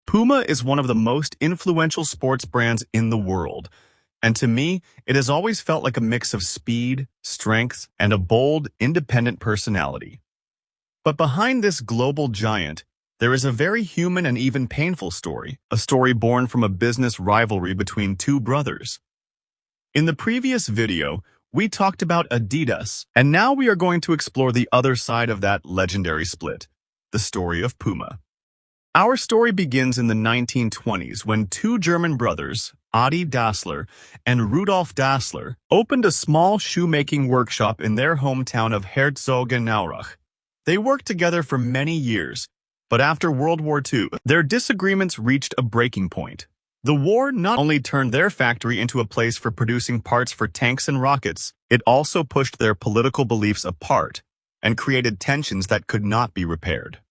Puma is one of the most influential sports brands in the world, and to me, it has always felt like a mix of speed, strength, and a bold, independent personality. But behind this global giant, there is a very human and even painful story, a story born from a business rivalry between two brothers. In the previous video, we talked about Adidas, and now we are going to explore the other side of that legendary split, the story of Puma. Our story begins in the 1920s when two German brothers, Adi Dassler and Rudolf Dassler, opened a small shoemaking workshop in their hometown of Herzogenaurach. They worked together for many years, but after World War II, their disagreements reached a breaking point. The war not only turned their factory into a place for producing parts for tanks and rockets, it also pushed their political beliefs apart and created tensions that could not be repaired.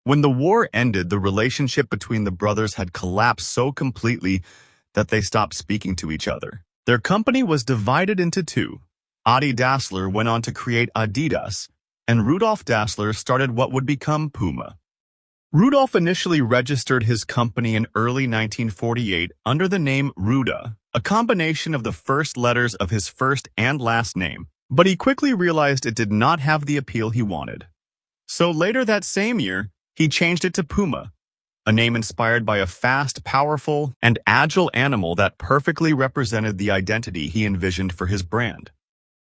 When the war ended, the relationship between the brothers had collapsed so completely that they stopped speaking to each other. Their company was divided into two. Adi Dassler went on to create Adidas, and Rudolf Dassler started what would become Puma. Rudolf initially registered his company in early 1948 under the name Ruda, a combination of the first letters of his first and last name, but he quickly realized it did not have the appeal he wanted. So later that same year, he changed it to Puma, a name inspired by a fast, powerful, and agile animal that perfectly represented the identity he envisioned for his brand.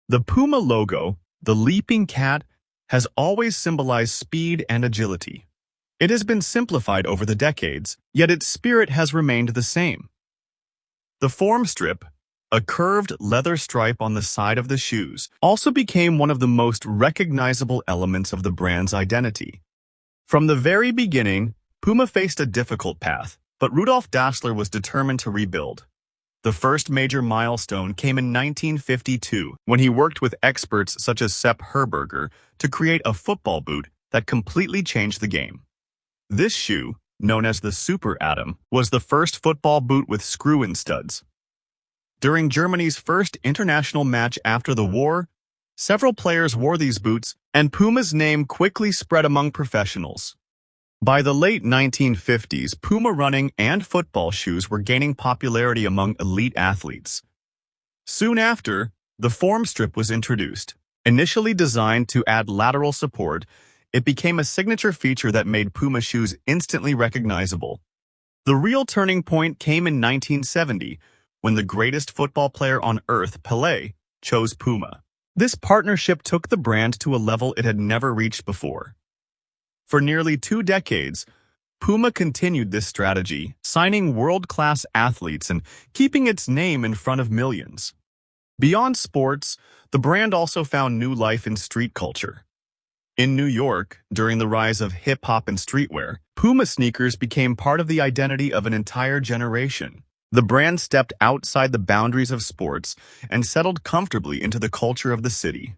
The Puma logo, the leaping cat, has always symbolized speed and agility. It has been simplified over the decades, yet its spirit has remained the same. The form strip, a curved leather stripe on the side of the shoes, also became one of the most recognizable elements of the brand's identity. From the very beginning, Puma faced a difficult path, but Rudolf Dassler was determined to rebuild. The first major milestone came in 1952, when he worked with experts such as Sepp Herberger to create a football boot that completely changed the game. This shoe, known as the Super Atom, was the first football boot with screw-in studs. During Germany's first international match after the war, several players wore these boots, and Puma's name quickly spread among professionals. By the late 1950s, Puma running and football shoes were gaining popularity among elite athletes. Soon after, the form strip was introduced. Initially designed to add lateral support, it became a signature feature that made Puma shoes instantly recognizable. The real turning point came in 1970, when the greatest football player on earth, Pelé, chose Puma. This partnership took the brand to a level it had never reached before. For nearly 2 decades, Puma continued this strategy, signing world-class athletes and keeping its name in front of millions. Beyond sports, the brand also found new life in street culture. In New York, during the rise of hip-hop and streetwear, Puma sneakers became part of the identity of an entire generation. The brand stepped outside the boundaries of sports and settled comfortably into the culture of the city.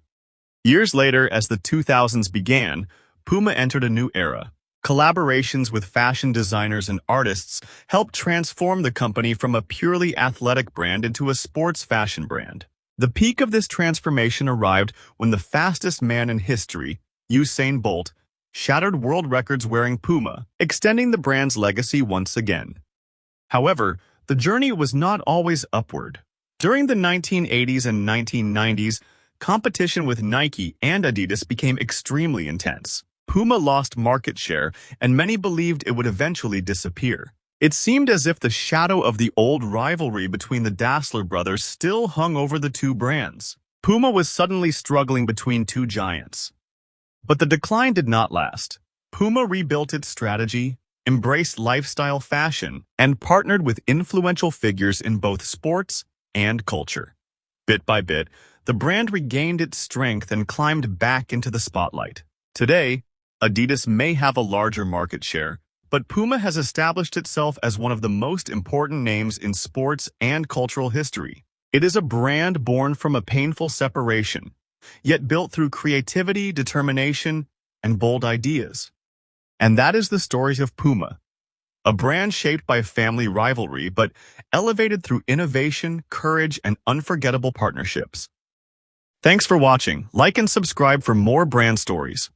Years later, as the 2000s began, Puma entered a new era. Collaborations with fashion designers and artists helped transform the company from a purely athletic brand into a sports fashion brand. The peak of this transformation arrived when the fastest man in history, Usain Bolt, shattered world records wearing Puma, extending the brand's legacy once again. However, the journey was not always upward. During the 1980s and 1990s, competition with Nike and Adidas became extremely intense. Puma lost market share, and many believed it would eventually disappear. It seemed as if the shadow of the old rivalry between the Dassler brothers still hung over the two brands. Puma was suddenly struggling between two giants. But the decline did not last. Puma rebuilt its strategy, embraced lifestyle fashion, and partnered with influential figures in both sports and culture. Bit by bit, the brand regained its strength and climbed back into the spotlight. Today, Adidas may have a larger market share, but Puma has established itself as one of the most important names in sports and cultural history. It is a brand born from a painful separation, yet built through creativity, determination, and bold ideas. And that is the story of Puma, a brand shaped by family rivalry but elevated through innovation, courage, and unforgettable partnerships. Thanks for watching. Like and subscribe for more brand stories.